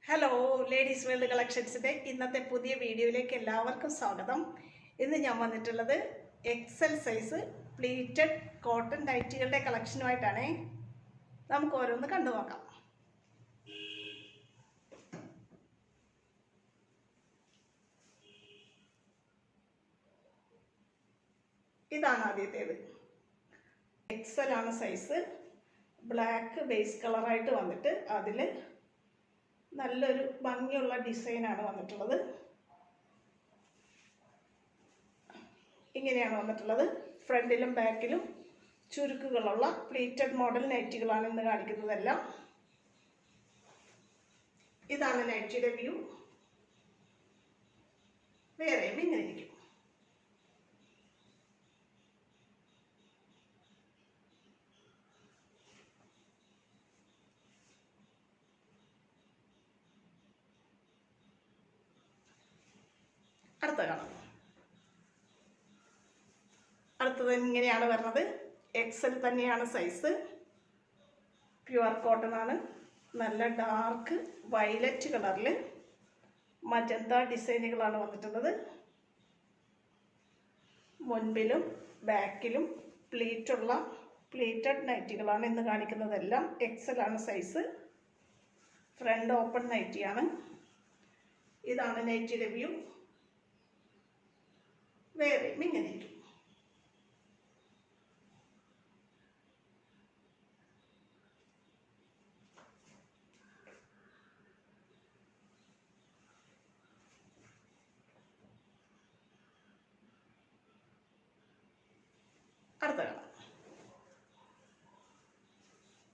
Hello ladies world കളക്ഷൻസിൻ്റെ ഇന്നത്തെ പുതിയ വീഡിയോയിലേക്ക് എല്ലാവർക്കും സ്വാഗതം. ഇന്ന് ഞാൻ വന്നിട്ടുള്ളത് എക്സൽ സൈസ് പ്ലീറ്റഡ് കോട്ടൺ നൈറ്റികളുടെ കളക്ഷനുമായിട്ടാണ്. നമുക്ക് ഓരോന്ന് കണ്ടു നോക്കാം. ഇതാണ് ആദ്യത്തേത്. എക്സൽ ആണ് സൈസ്. ബ്ലാക്ക് ബേസ് കളറായിട്ട് വന്നിട്ട് അതിൽ നല്ലൊരു ഭംഗിയുള്ള ഡിസൈനാണ് വന്നിട്ടുള്ളത്. ഇങ്ങനെയാണ് വന്നിട്ടുള്ളത്. ഫ്രണ്ടിലും ബാക്കിലും ചുരുക്കുകളുള്ള പ്ലീറ്റഡ് മോഡൽ നൈറ്റികളാണ് ഇന്ന് കാണിക്കുന്നതെല്ലാം. ഇതാണ് നൈറ്റിയുടെ വ്യൂ. വേറെയും ഇങ്ങനെ ഇരിക്കും. അടുത്തത് ഇങ്ങനെയാണ് വരുന്നത്. എക്സൽ തന്നെയാണ് സൈസ്. പ്യുവർ കോട്ടൺ ആണ്. നല്ല ഡാർക്ക് വയലറ്റ് കളറിൽ മജന്ത ഡിസൈനുകളാണ് വന്നിട്ടുള്ളത്. മുൻപിലും ബാക്കിലും പ്ലീറ്റഡ് നൈറ്റികളാണ് ഇന്ന് കാണിക്കുന്നതെല്ലാം. എക്സൽ ആണ് സൈസ്. ഫ്രണ്ട് ഓപ്പൺ നൈറ്റിയാണ്. ഇതാണ് നൈറ്റിയുടെ വ്യൂ. വേറെയും ഇങ്ങനെ ഇരിക്കും.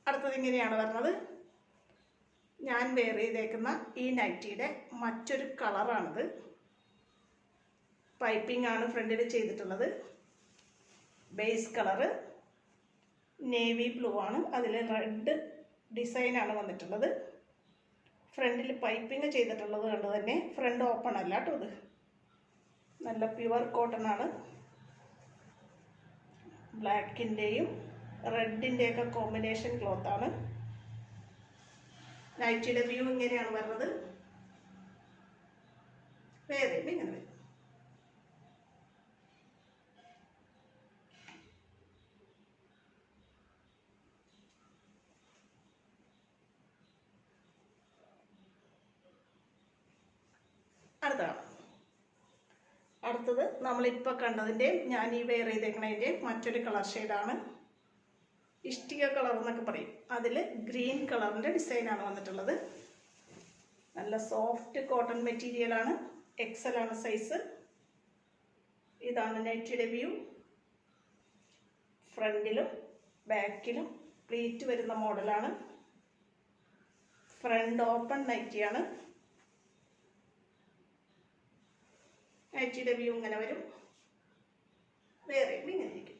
അടുത്തത് ഇങ്ങനെയാണ് വരുന്നത്. ഞാൻ വെയർ ചെയ്തേക്കുന്ന ഈ നൈറ്റിയുടെ മറ്റൊരു കളറാണിത്. പൈപ്പിംഗ് ആണ് ഫ്രണ്ടിൽ ചെയ്തിട്ടുള്ളത്. ബേസ് കളറ് നേവി ബ്ലൂ ആണ്. അതിൽ റെഡ് ഡിസൈനാണ് വന്നിട്ടുള്ളത്. ഫ്രണ്ടിൽ പൈപ്പിംഗ് ചെയ്തിട്ടുള്ളത് കൊണ്ട് തന്നെ ഫ്രണ്ട് ഓപ്പൺ അല്ല കേട്ടോ. ഇത് നല്ല പ്യുവർ കോട്ടൺ ആണ്. ബ്ലാക്കിൻ്റെയും റെഡിൻ്റെയൊക്കെ കോമ്പിനേഷൻ ക്ലോത്താണ്. നൈറ്റിയുടെ വ്യൂ ഇങ്ങനെയാണ് വരുന്നത്. വേറെയും ഇങ്ങനെ വരും. അടുത്തത് നമ്മളിപ്പോൾ കണ്ടതിൻ്റെയും ഞാൻ ഈ വെയർ ചെയ്തേക്കുന്നതിൻ്റെയും മറ്റൊരു കളർ ഷെയ്ഡാണ്. ഇഷ്ടിക കളർ എന്നൊക്കെ പറയും. അതിൽ ഗ്രീൻ കളറിൻ്റെ ഡിസൈനാണ് വന്നിട്ടുള്ളത്. നല്ല സോഫ്റ്റ് കോട്ടൺ മെറ്റീരിയലാണ്. എക്സൽ ആണ് സൈസ്. ഇതാണ് നൈറ്റിയുടെ വ്യൂ. ഫ്രണ്ടിലും ബാക്കിലും പ്ലീറ്റ് വരുന്ന മോഡലാണ്. ഫ്രണ്ട് ഓപ്പൺ നൈറ്റിയാണ്. നൈറ്റിയുടെ വ്യൂ ഇങ്ങനെ വരും. വേറെയും ഇങ്ങനെ ഇരിക്കും.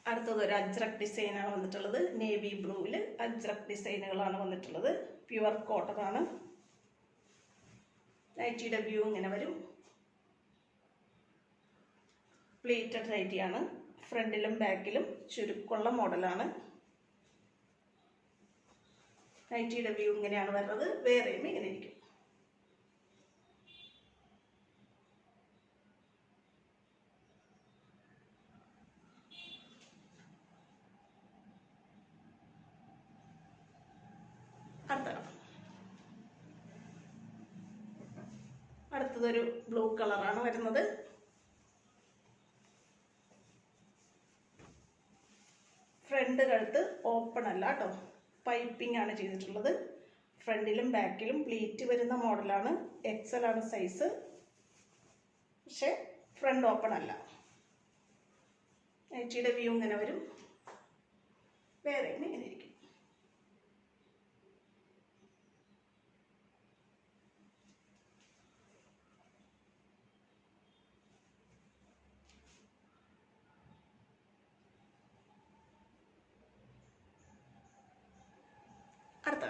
അടുത്തത് ഒരു അജ്രക് ഡിസൈനാണ് വന്നിട്ടുള്ളത്. നേവി ബ്ലൂവിൽ അജ്രക് ഡിസൈനുകളാണ് വന്നിട്ടുള്ളത്. പ്യുവർ കോട്ടൺ ആണ്. നൈറ്റിയുടെ വ്യൂ ഇങ്ങനെ വരും. പ്ലീറ്റഡ് നൈറ്റിയാണ്. ഫ്രണ്ടിലും ബാക്കിലും ചുരുക്കുള്ള മോഡലാണ്. നൈറ്റിയുടെ വ്യൂ ഇങ്ങനെയാണ് വരുന്നത്. വേറെയും ഇങ്ങനെ ഇരിക്കും. അടുത്തതൊരു ബ്ലൂ കളറാണ് വരുന്നത്. ഫ്രണ്ട് കഴുത്ത് ഓപ്പൺ അല്ല കേട്ടോ. പൈപ്പിംഗ് ആണ് ചെയ്തിട്ടുള്ളത്. ഫ്രണ്ടിലും ബാക്കിലും പ്ലീറ്റ് വരുന്ന മോഡലാണ്. എക്സൽ ആണ് സൈസ്. പക്ഷെ ഫ്രണ്ട് ഓപ്പൺ അല്ല. നൈറ്റിയുടെ വ്യൂ ഇങ്ങനെ വരും. വേറെ ഇങ്ങനെ ഇരിക്കും. അടുത്ത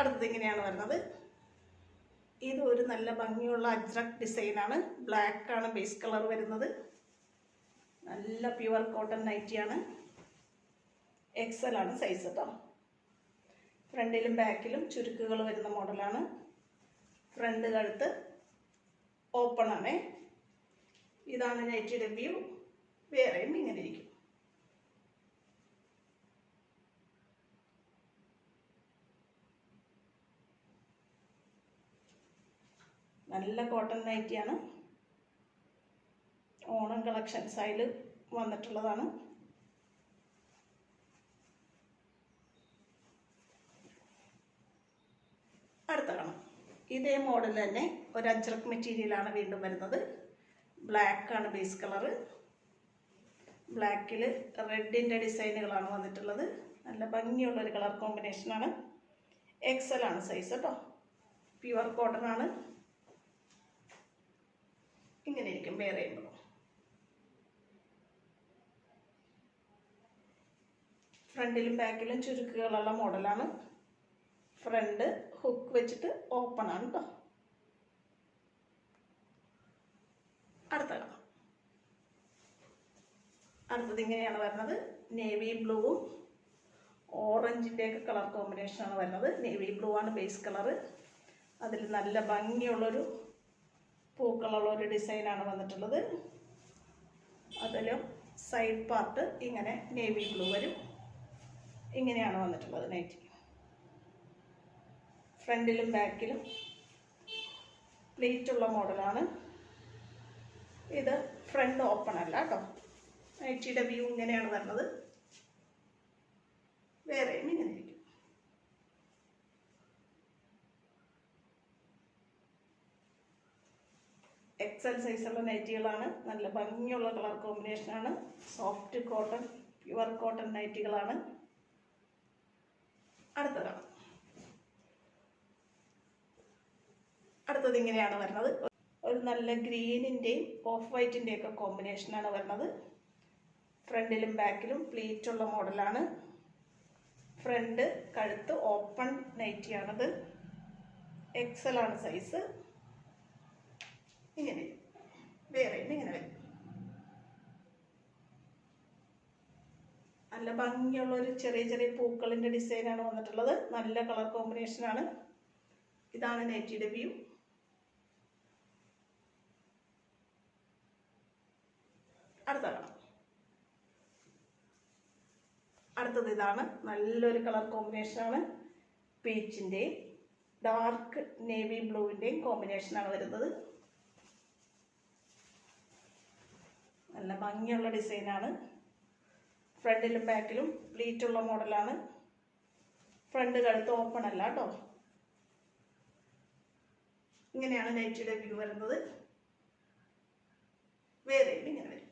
അടുത്തത് ഇങ്ങനെയാണ് വരുന്നത്. ഇത് ഒരു നല്ല ഭംഗിയുള്ള അജ്രക് ഡിസൈനാണ്. ബ്ലാക്ക് ആണ് ബേസ് കളർ വരുന്നത്. നല്ല പ്യുവർ കോട്ടൺ നൈറ്റിയാണ്. എക്സൽ ആണ് സൈസ് കേട്ടോ. ഫ്രണ്ടിലും ബാക്കിലും ചുരുക്കുകൾ വരുന്ന മോഡലാണ്. ഫ്രണ്ട് കഴുത്ത് ഓപ്പൺ ആണ്. ഇതാണ് നൈറ്റിയുടെ വ്യൂ. വേറെയും ഇങ്ങനെ ഇരിക്കും. നല്ല കോട്ടൺ നൈറ്റിയാണ്. ഓണം കളക്ഷൻസ് അതിൽ വന്നിട്ടുള്ളതാണ്. അടുത്ത കാണാം. ഇതേ മോഡൽ തന്നെ ഒരു അജ്രക് മെറ്റീരിയലാണ് വീണ്ടും വരുന്നത്. ബ്ലാക്ക് ആണ് ബേസ് കളറ്. ബ്ലാക്കിൽ റെഡിൻ്റെ ഡിസൈനുകളാണ് വന്നിട്ടുള്ളത്. നല്ല ഭംഗിയുള്ളൊരു കളർ കോമ്പിനേഷനാണ്. എക്സൽ ആണ് സൈസ് കേട്ടോ. പ്യുവർ കോട്ടൺ ആണ്. ഇങ്ങനെ ഇരിക്കും വെയർ ചെയ്യുമ്പോൾ. ഫ്രണ്ടിലും ബാക്കിലും ചുരുക്കുകളുള്ള മോഡലാണ്. ഫ്രണ്ട് ഹുക്ക് വെച്ചിട്ട് ഓപ്പൺ ആണ് കേട്ടോ. അടുത്തത് ഇങ്ങനെയാണ് വരുന്നത്. നേവി ബ്ലൂവും ഓറഞ്ചിൻ്റെ ഒക്കെ കളർ കോമ്പിനേഷനാണ് വരുന്നത്. നേവി ബ്ലൂ ആണ് ബേസ് കളറ്. അതിൽ നല്ല ഭംഗിയുള്ളൊരു പൂക്കളുള്ളൊരു ഡിസൈനാണ് വന്നിട്ടുള്ളത്. അതിലും സൈഡ് പാർട്ട് ഇങ്ങനെ നേവി ബ്ലൂ വരും. ഇങ്ങനെയാണ് വന്നിട്ടുള്ളത് നൈറ്റി. ഫ്രണ്ടിലും ബാക്കിലും പ്ലേറ്റുള്ള മോഡലാണ്. ഇത് ഫ്രണ്ട് ഓപ്പൺ അല്ല കേട്ടോ. നൈറ്റിയുടെ വ്യൂ ഇങ്ങനെയാണ് വരുന്നത്. വേറെയും ഇങ്ങനെ ഇരിക്കും. എക്സൽ സൈസുള്ള നൈറ്റികളാണ്. നല്ല ഭംഗിയുള്ള കളർ കോമ്പിനേഷനാണ്. സോഫ്റ്റ് കോട്ടൺ, പ്യുവർ കോട്ടൺ നൈറ്റികളാണ്. അടുത്തത് ഇങ്ങനെയാണ് വരുന്നത്. ഒരു നല്ല ഗ്രീനിൻ്റെയും ഓഫ് വൈറ്റിൻ്റെയും ഒക്കെ കോമ്പിനേഷനാണ് വരുന്നത്. ഫ്രണ്ടിലും ബാക്കിലും പ്ലീറ്റുള്ള മോഡലാണ്. ഫ്രണ്ട് കഴുത്ത് ഓപ്പൺ നൈറ്റിയാണത്. എക്സൽ ആണ് സൈസ്. ഇങ്ങനെ വേറെ ഇങ്ങനെ വരും. നല്ല ഭംഗിയുള്ളൊരു ചെറിയ ചെറിയ പൂക്കളിൻ്റെ ഡിസൈനാണ് വന്നിട്ടുള്ളത്. നല്ല കളർ കോമ്പിനേഷനാണ്. ഇതാണ് നൈറ്റിയുടെ വ്യൂ. അടുത്തത് ഇതാണ്. നല്ലൊരു കളർ കോമ്പിനേഷനാണ്. പീച്ചിൻ്റെയും ഡാർക്ക് നേവി ബ്ലൂവിൻ്റെയും കോമ്പിനേഷനാണ് വരുന്നത്. നല്ല ഭംഗിയുള്ള ഡിസൈനാണ്. ഫ്രണ്ടിലും ബാക്കിലും പ്ലീറ്റുള്ള മോഡലാണ്. ഫ്രണ്ട് കഴുത്ത് ഓപ്പൺ അല്ല കേട്ടോ. ഇങ്ങനെയാണ് നൈറ്റിയുടെ വ്യൂ വരുന്നത്. വേറെ ഇങ്ങനെ വരും.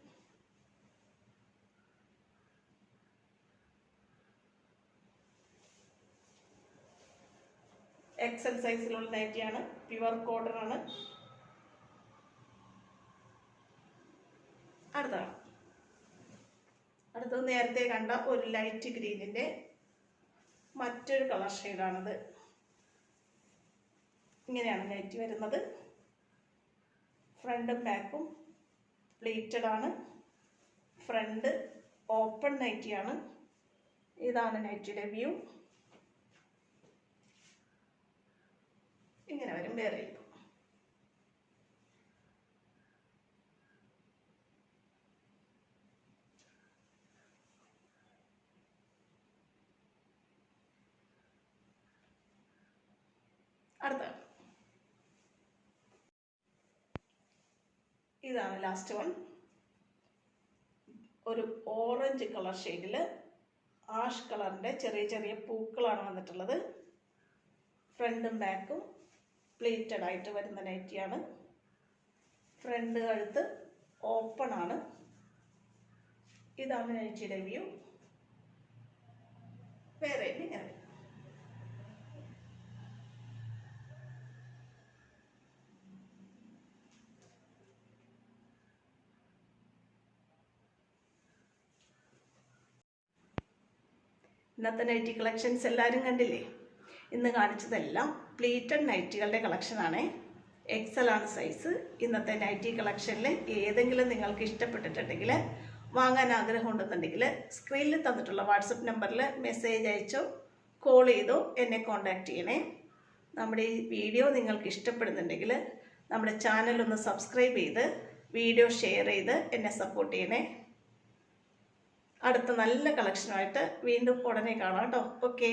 എക്സൽ സൈസിലുള്ള നൈറ്റിയാണ്. പ്യുവർ കോട്ടൺ ആണ്. അടുത്തത് നേരത്തെ കണ്ട ഒരു ലൈറ്റ് ഗ്രീനിൻ്റെ മറ്റൊരു കളർ ഷെയ്ഡാണിത്. ഇങ്ങനെയാണ് നൈറ്റി വരുന്നത്. ഫ്രണ്ടും ബാക്കും പ്ലീറ്റഡ് ആണ്. ഫ്രണ്ട് ഓപ്പൺ നൈറ്റിയാണ്. ഇതാണ് നൈറ്റിയുടെ വ്യൂ. ഇങ്ങനെ വരും വേറെ. അടുത്ത ഇതാണ് ലാസ്റ്റ് വൺ. ഒരു ഓറഞ്ച് കളർ ഷെയ്ഡിൽ ആഷ് കളറിൻ്റെ ചെറിയ ചെറിയ പൂക്കളാണ് വന്നിട്ടുള്ളത്. ഫ്രണ്ടും ബാക്കും പ്ലീറ്റഡ് ആയിട്ട് വരുന്ന നൈറ്റിയാണ്. ഫ്രണ്ട് കഴുത്ത് ഓപ്പൺ ആണ്. ഇതാണ് നൈറ്റിയുടെ വ്യൂ. വേറെ ഇങ്ങനെ ഇന്നത്തെ നൈറ്റി കളക്ഷൻസ് എല്ലാവരും കണ്ടില്ലേ? ഇന്ന് കാണിച്ചതെല്ലാം പ്ലീറ്റഡ് നൈറ്റികളുടെ കളക്ഷനാണ്. എക്സൽ ആണ് സൈസ്. ഇന്നത്തെ നൈറ്റി കളക്ഷനിൽ ഏതെങ്കിലും നിങ്ങൾക്ക് ഇഷ്ടപ്പെട്ടിട്ടുണ്ടെങ്കിൽ, വാങ്ങാൻ ആഗ്രഹമുണ്ടെന്നുണ്ടെങ്കിൽ സ്ക്രീനിൽ തന്നിട്ടുള്ള വാട്സപ്പ് നമ്പറിൽ മെസ്സേജ് അയച്ചോ കോൾ ചെയ്തോ എന്നെ കോൺടാക്റ്റ് ചെയ്യണേ. നമ്മുടെ ഈ വീഡിയോ നിങ്ങൾക്ക് ഇഷ്ടപ്പെടുന്നുണ്ടെങ്കിൽ നമ്മുടെ ചാനൽ ഒന്ന് സബ്സ്ക്രൈബ് ചെയ്ത് വീഡിയോ ഷെയർ ചെയ്ത് എന്നെ സപ്പോർട്ട് ചെയ്യണേ. അടുത്ത നല്ല കളക്ഷനുമായിട്ട് വീണ്ടും ഉടനെ കാണാം കേട്ടോ. ഓക്കേ.